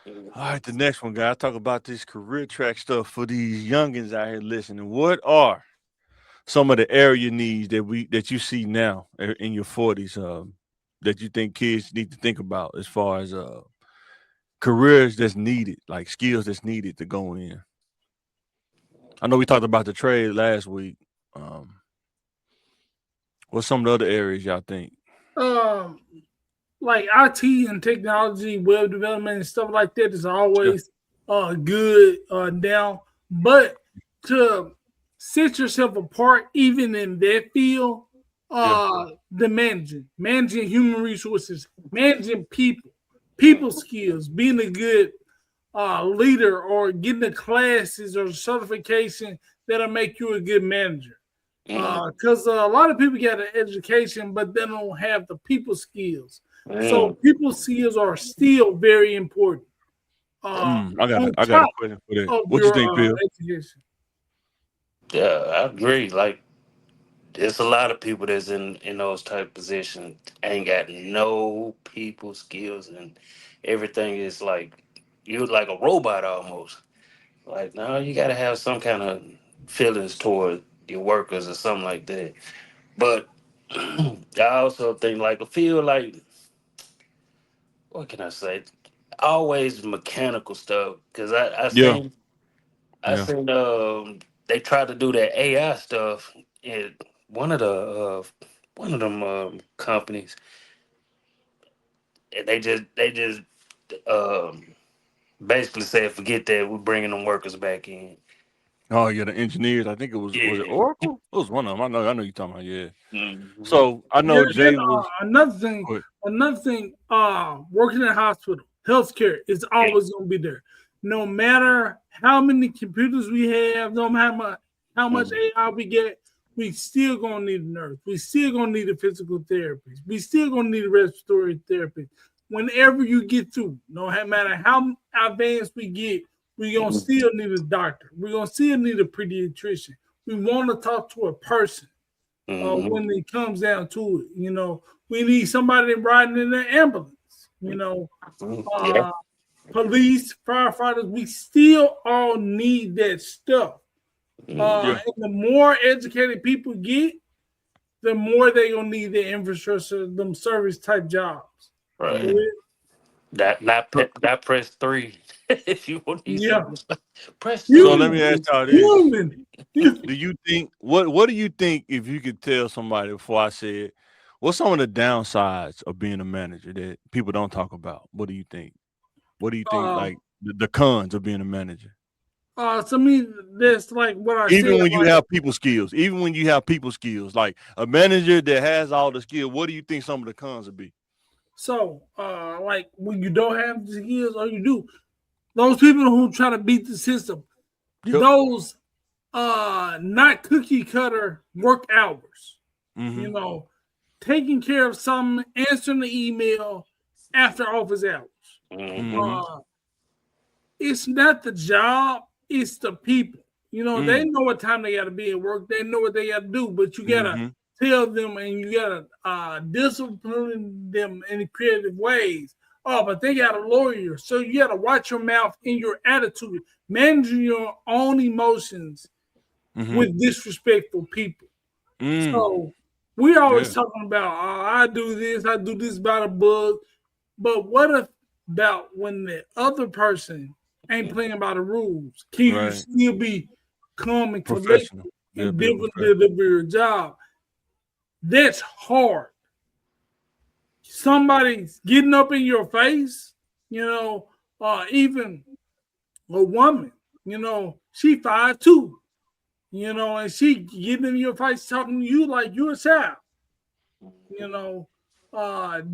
All right, the next one, guys. Talk about this career track stuff for these youngins out here listening. What are some of the area needs that you see now in your 40s that you think kids need to think about as far as careers that's needed, like skills that's needed to go in? I know we talked about the trade last week. Um, what's some of the other areas y'all think? Um, like IT and technology, web development and stuff like that is Yeah, always good now. But to set yourself apart, even in that field, yeah, the managing human resources, managing people skills, being a good leader, or getting the classes or certification that'll make you a good manager. Mm, Because a lot of people get an education, but they don't have the people skills. So mm. people skills are still very important. Uh, on I got a top question for that. of What you your think, Bill? education. Yeah, I agree. Like, there's a lot of people that's in those type positions ain't got no people skills, and everything is like you're like a robot almost. Like, no, you got to have some kind of feelings toward your workers or something like that. But I also think like a feel like, what can I say? Always mechanical stuff because I Yeah, seen I yeah. seen they tried to do that AI stuff in one of the one of them companies, and they just um, basically said forget that, we're bringing them workers back in. Oh yeah, the engineers. I think was it Yeah. Oracle? It was one of them. I know you're talking about. Yeah. Hmm. So I Yeah, know and Jay was. Go ahead. another thing, working in a hospital, healthcare is always going to be there. No matter how many computers we have, no matter how much AI we get, we still gonna need a nurse. We still gonna need a physical therapist. We still gonna need a respiratory therapist. Whenever you get through, no matter how advanced we get, we gonna still need a doctor. We gonna still need a pediatrician. We want to talk to a person Hmm. when it comes down to it. We need somebody riding in the ambulance. You know, Yeah. uh, police, firefighters. We still all need that stuff. Hmm. Yeah. And the more educated people get, the more they gonna need the infrastructure, them service type jobs. Right. Mm. Not press three. If you want these Yeah, service, press So let me human, ask three. y'all this: human. do you think what do you think if you could tell somebody before I said what's some of the downsides of being a manager that people don't talk about? What do you think? What do you think Uh, like the cons of being a manager? to me, that's like what I said. Even when you Like, have people skills, even when you have people skills, like a manager that has all the skill, what do you think some of the cons would be? so, like when you don't have the skills, or you do, those people who try to beat the system, Yep. those not cookie cutter work hours. Mm-hmm. You know, taking care of something, answering the email after office hours. Hmm. Mm-hmm. Uh, it's not the job, it's the people. They Mm. know what time they got to be at work. They know what they got to do, but you gotta Mm-hmm. tell them, and you gotta discipline them in creative ways. Oh, but they got a lawyer, so you gotta watch your mouth and your attitude, managing your own emotions Mm-hmm. with disrespectful people. Mm. So we always Yeah. talking about, oh, I do this by the book. But what about when the other person ain't playing by the rules? Can you Right. still be calm and collected Professional. Yeah, and be a professional. deliver your job? That's hard. Somebody's getting up in your face, even a woman, she 5'2", and she getting in your face talking to you like you're a child. you know,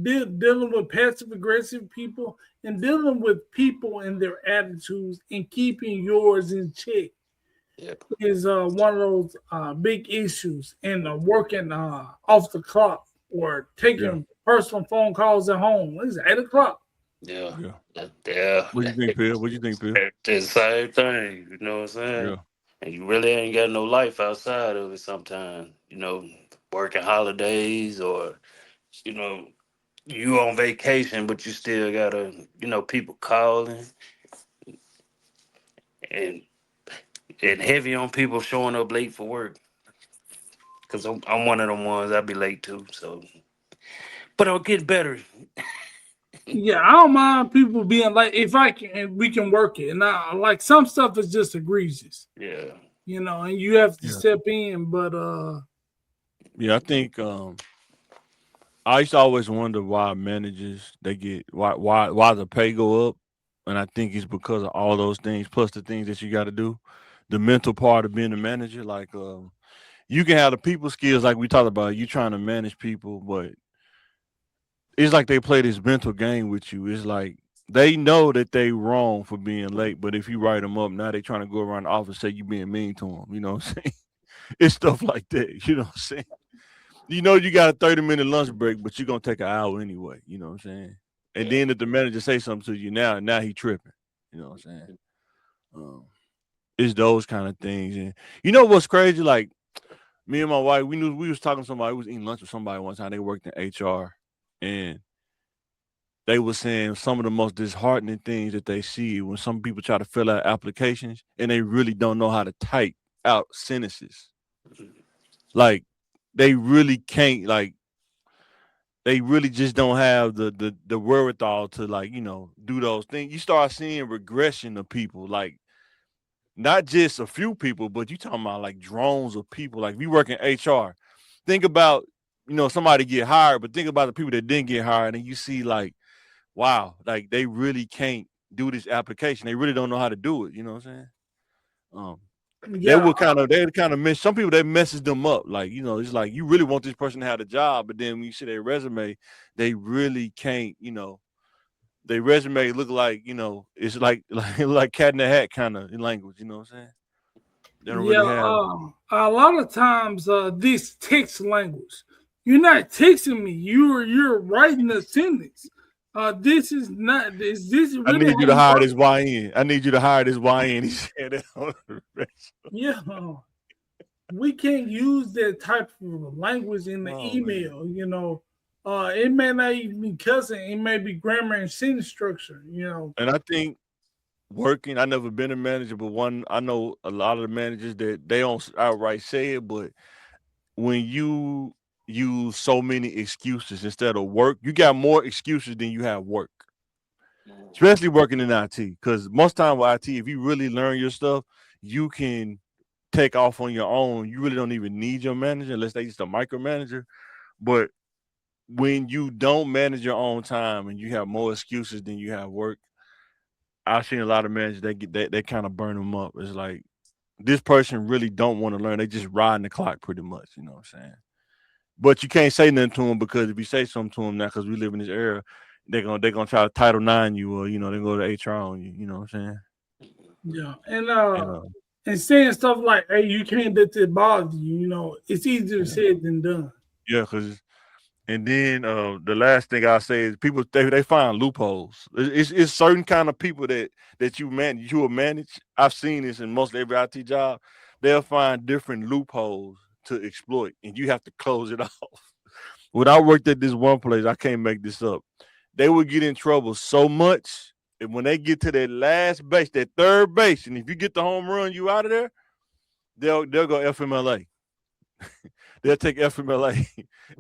dealing with passive aggressive people and dealing with people and their attitudes and keeping yours in check Yep. is one of those big issues. And working off the clock or Yeah. taking personal phone calls at home. It's 8 o'clock. Yeah. Yeah. Yeah. What you think, Phil? What you think, Phil? It's the same thing. You know what I'm saying? Yeah. And you really ain't got no life outside of it sometimes. Working holidays or, you know, you on vacation, but you still gotta, people calling and heavy on people showing up late for work. Cause I'm one of them ones. I be late too. So, but I'll get better. Yeah, I don't mind people being like, if I can, we can work it. And like some stuff is just egregious, Yeah. and you have to Yeah. step in. But Yeah, I think I used to always wonder why managers they get why the pay go up, and I think it's because of all those things plus the things that you got to do, the mental part of being a manager. Like you can have the people skills like we talked about. You trying to manage people, but it's like they play this mental game with you. It's like they know that they wrong for being late, but if you write them up, now they trying to go around the office and say you being mean to them. You know what I'm saying? It's stuff like that. You know what I'm saying? You know you got a 30-minute lunch break, but you're gonna take an hour anyway. You know what I'm saying? And Yeah. then if the manager say something to you now he tripping. You know what I'm saying? Um, it's those kind of things. And you know what's crazy? Like me and my wife, we was talking to somebody who was eating lunch with somebody one time. They worked in HR, and they were saying some of the most disheartening things that they see when some people try to fill out applications and they really don't know how to type out sentences. Like they really can't like they really just don't have the wherewithal to like do those things. You start seeing regression of people, like not just a few people, but you talking about like drones of people. Like we work in HR. Think about somebody get hired, but think about the people that didn't get hired, and you see like wow, like they really can't do this application. They really don't know how to do it. You know what I'm saying? Um, yeah, they kind of miss some people that messes them up. Like, it's like you really want this person to have the job, but then when you see their resume, they really can't, their resume look like, it's like cat in the hat kind of language, you know what I'm saying? They don't yeah. really have A lot of times, this text language, you're not texting me. You're writing a sentence. This is not. Is this I really need you how to you hire work? this YN. I need you to hire this YN. He said that on the resume. Yeah, we can't use that type of language in the Oh man. email. It may not even be cussing. It may be grammar and sentence structure. And I think working. I never been a manager, but I know a lot of the managers that they don't outright say it, but when you use so many excuses instead of work, you got more excuses than you have work. Especially working in IT, because most time with IT, if you really learn your stuff, you can take off on your own. You really don't even need your manager unless they just a micromanager. But when you don't manage your own time and you have more excuses than you have work, I've seen a lot of managers they kind of burn them up. It's like this person really don't want to learn. They just riding the clock pretty much. You know what I'm saying? But you can't say nothing to them because if you say something to them now, because we live in this era, they're gonna try to Title IX you or they go to HR on you. You know what I'm saying? Yeah, and And saying stuff like, "Hey, you can't let that bother you." It's easier yeah, said than done. yeah, because and then the last thing I say is people they find loopholes. It's certain kind of people that you will manage. I've seen this in most every IT job. They'll find different loopholes to exploit, and you have to close it off. When I worked at this one place, I can't make this up. They would get in trouble so much, and when they get to that last base, that third base, and if you get the home run, you out of there, they'll go FMLA. They'll take FMLA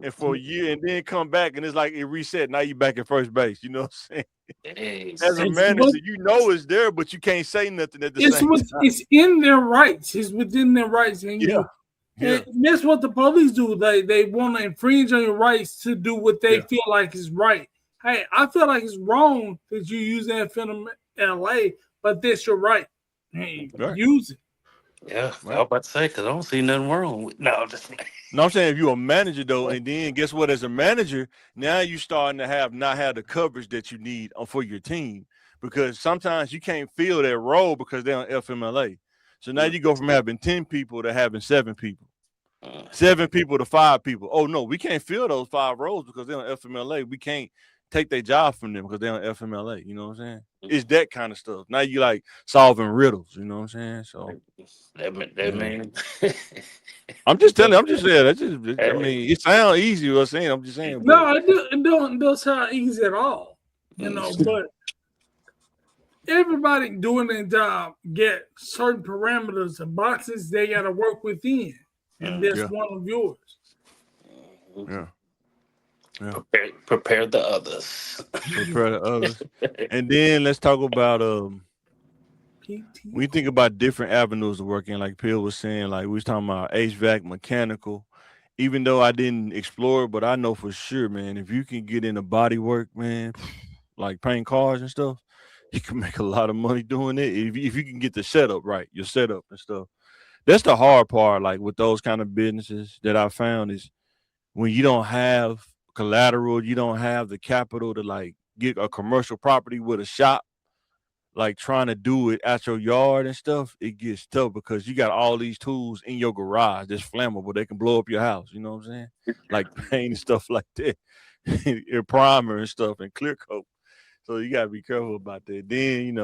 and for a year and then come back and it's like it reset. Now you back at first base. You know what I'm saying? As a Yes. It's what manager, you know it's there, but you can't say nothing at the it's same what time. it's in their rights. It's within their rights, and Yeah, yeah, that's what the police do. They want to infringe on your rights to do what they yeah. feel like is right. Hey, I feel like it's wrong that you use that FMLA, but that's your right. Hey, Right, use it. Yeah, I was right. about to say because I don't see nothing wrong with no. Just No, I'm saying if you're a manager though, and then guess what? As a manager, now you starting to not have the coverage that you need for your team because sometimes you can't fill that role because they're on FMLA. So now you go from having 10 people to having 7 people. 7 people to 5 people. Oh no, we can't fill those 5 roles because they're on FMLA. We can't take their job from them because they're on FMLA. You know what I'm saying? it's that kind of stuff. Now you like solving riddles. You know what I'm saying? So That yeah. mean. I'm just telling. I'm just saying. That's just. I mean, it sounds easy. What I'm saying. I'm just saying. But No, it don't sound easy at all. You know, but everybody doing their job get certain parameters and boxes they got to work within, and that's one of yours. Yeah. Yeah. Prepare the others. Prepare the others. And then let's talk about we think about different avenues of working, like Pill was saying, like we was talking about HVAC, mechanical. Even though I didn't explore it, but I know for sure, man, if you can get into body work, man, like paint cars and stuff, you can make a lot of money doing it. If you can get the setup right, your setup and stuff. That's the hard part, like with those kind of businesses that I found is when you don't have collateral, you don't have the capital to like get a commercial property with a shop, like trying to do it at your yard and stuff, it gets tough because you got all these tools in your garage that's flammable. They can blow up your house. You know what I'm saying? Like paint and stuff like that, your primer and stuff and clear coat. So you gotta be careful about that. Then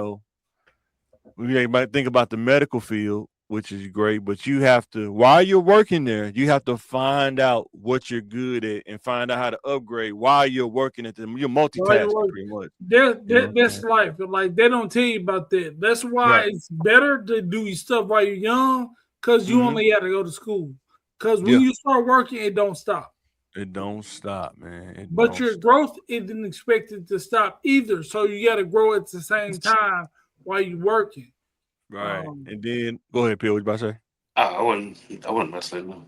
we might think about the medical field, which is great, but you have to, while you're working there, you have to find out what you're good at and find out how to upgrade while you're working at them. You're multitasking pretty much. That's life. Like they don't tell you about that. That's why it's better to do your stuff while you're young, because you only got to go to school. Because when you start working, it don't stop. It don't stop, man. But your growth isn't expected to stop either. So you got to grow at the same time while you're working. Right. And then go ahead, Phil. What you about to say? I wouldn't mess with them.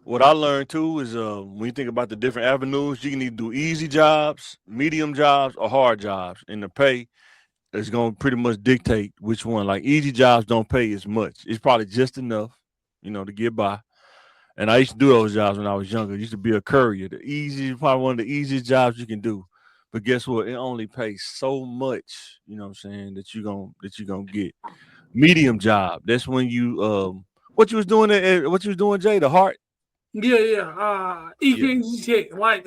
What I learned too is when you think about the different avenues, you can either do easy jobs, medium jobs, or hard jobs. And the pay is going to pretty much dictate which one. Like easy jobs don't pay as much. It's probably just enough, to get by. And I used to do those jobs when I was younger. I used to be a courier. Probably one of the easiest jobs you can do. But guess what? It only pays so much, you know what I'm saying, that you're gonna get. Medium job. That's when you what you was doing, Jay, the heart? Yeah. EKG check. Like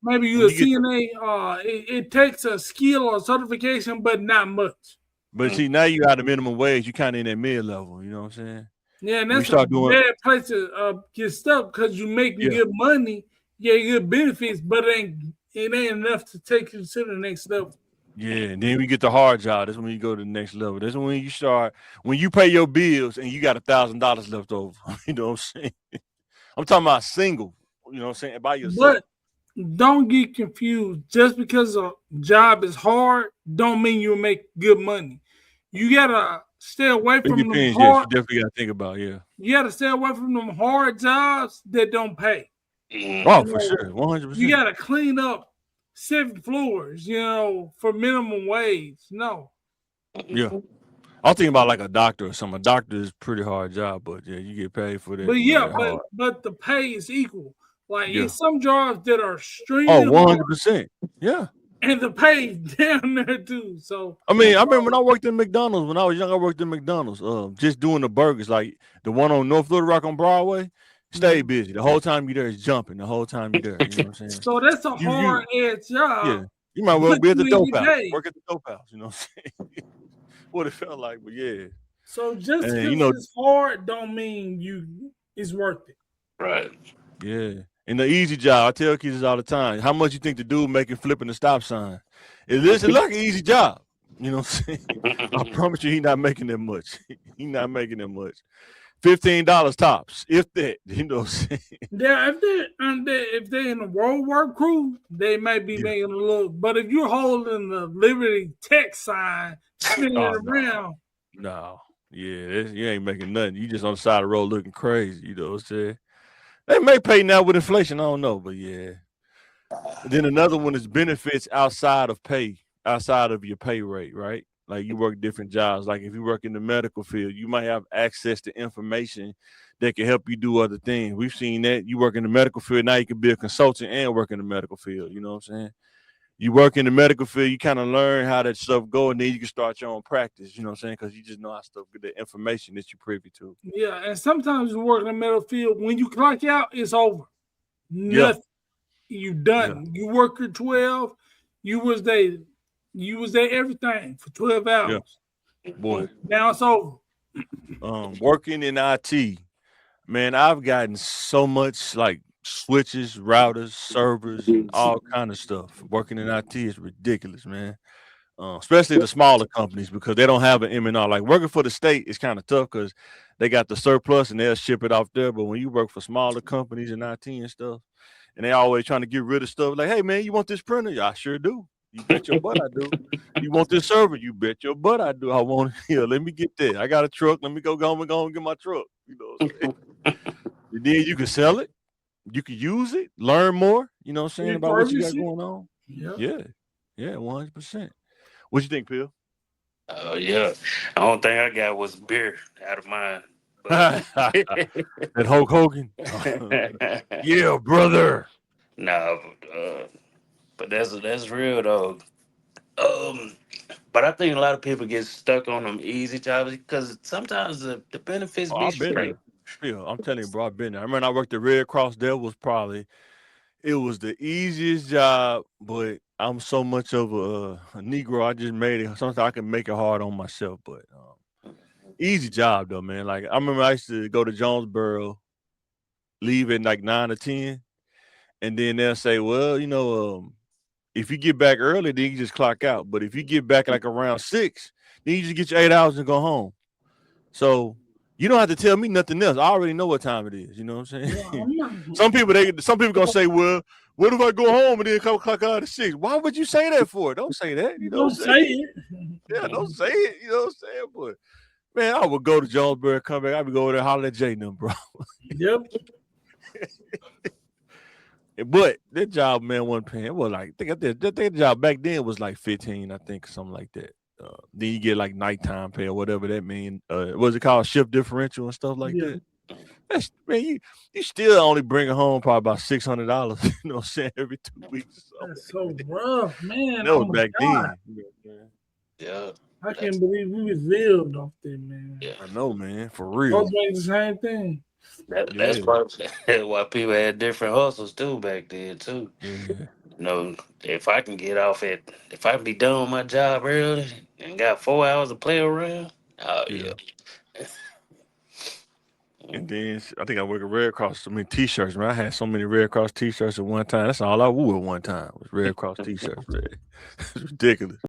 maybe you're a CNA. It takes a skill or certification, but not much. But see, now you got a minimum wage, you kind of in that mid level, you know what I'm saying? Yeah, and that's a bad place to get stuck because you making good money, good benefits, but it ain't enough to take you to the next level. Yeah, and then we get the hard job. That's when you go to the next level. That's when you start, when you pay your bills and you got $1,000 left over. You know what I'm saying? I'm talking about single, you know what I'm saying, by yourself. But don't get confused. Just because a job is hard, don't mean you'll make good money. You gotta stay away from them hard. Yes, you definitely gotta think about, You gotta stay away from them hard jobs that don't pay. Oh, for sure, 100%. You gotta clean up 7 floors, for minimum wage. No. Yeah. I'm thinking about like a doctor or something. A doctor is a pretty hard job, but you get paid for that. But but the pay is equal. Like in some jobs that are extremely 100%. Yeah. And the pay down there too. So I remember when I worked in McDonald's, when I was young, I worked in McDonald's, just doing the burgers, like the one on North Little Rock on Broadway. Stay busy. The whole time you're there is jumping. The whole time you're there. You know what I'm saying? So that's a hard ass job. Yeah. You might well be at the dope house. Work at the dope house, you know what I'm saying? What it felt like, but yeah. So just because it's hard don't mean it's worth it. Right. Yeah. And the easy job, I tell kids all the time, how much you think the dude making flipping the stop sign? It's like an easy job. You know what I'm saying? I promise you, he's not making that much. He's not making that much. $15 tops, if that. You know what I'm saying? Yeah, if they're in the road work crew, they might be making a little. But if you're holding the Liberty Tech sign, spinning around, no, you ain't making nothing. You just on the side of the road looking crazy. You know what I'm saying? They may pay now with inflation. I don't know, but yeah. Then another one is benefits outside of pay, outside of your pay rate, right? Like you work different jobs. Like if you work in the medical field, you might have access to information that can help you do other things. We've seen that. You work in the medical field, now you can be a consultant and work in the medical field. You know what I'm saying? You work in the medical field, you kind of learn how that stuff go, and then you can start your own practice. You know what I'm saying? Because you just know how stuff get the information that you're privy to. Yeah, and sometimes you work in the medical field. When you clock out, it's over. Nothing. You done. You work your 12. You was there You was at everything for 12 hours. Boy, Now it's over. working in IT, man, I've gotten so much like switches, routers, servers, and all kind of stuff. Working in IT is ridiculous, man. Especially the smaller companies because they don't have an M&R. Like working for the state is kind of tough because they got the surplus and they'll ship it off there. But when you work for smaller companies in IT and stuff, and they always trying to get rid of stuff, like, hey man, you want this printer? Yeah, I sure do. You bet your butt I do. You want this server? You bet your butt I do. I want it. Yeah, let me get that. I got a truck. Let me go and get my truck. You know what I'm saying? And then you can sell it. You can use it, learn more, you know what I'm saying, about what you got going on. Yeah. Yeah, 100%. What you think, Phil? Oh yeah. The only thing I got was beer out of mine. That Hulk Hogan. Yeah, brother. No, but that's real though. But I think a lot of people get stuck on them easy jobs because sometimes the benefits Oh, be I've been straight. there. Phil, I'm telling you, bro, I've been there. I remember I worked at Red Cross. It was the easiest job, but I'm so much of a Negro. I just made it. Sometimes I can make it hard on myself, but easy job though, man. Like I remember I used to go to Jonesboro, leave at like 9 or 10, and then they'll say, well, if you get back early, then you just clock out. But if you get back like around 6, then you just get your 8 hours and go home. So you don't have to tell me nothing else. I already know what time it is. You know what I'm saying? Yeah, some people gonna say, well, what if I go home and then come clock out at 6? Why would you say that for? Don't say that. You know don't what I'm saying? say it. Yeah, don't say it. You know what I'm saying? But man, I would go to Jonesboro, come back. I would go over there, holler at Jay and them, bro. Yep. But that job, man, wasn't paying. It was like, I think that job back then was like 15, I think, something like that. Then you get like nighttime pay or whatever that mean. What's it called? Shift differential and stuff like that. That's, man, you still only bring it home probably about $600, you know what I'm saying, every 2 weeks. That's so rough, man. That was back then. Yeah. I can't believe we was lived off there, man. Yeah. I know, man, for real. Both make the same thing. That's why people had different hustles too back then too. Yeah. If I can be done with my job early and got 4 hours to play around, oh yeah. And then I think I worked at Red Cross. So many T-shirts, man. I had so many Red Cross T-shirts at one time. That's all I wore at one time was Red Cross T-shirts, man. It's ridiculous.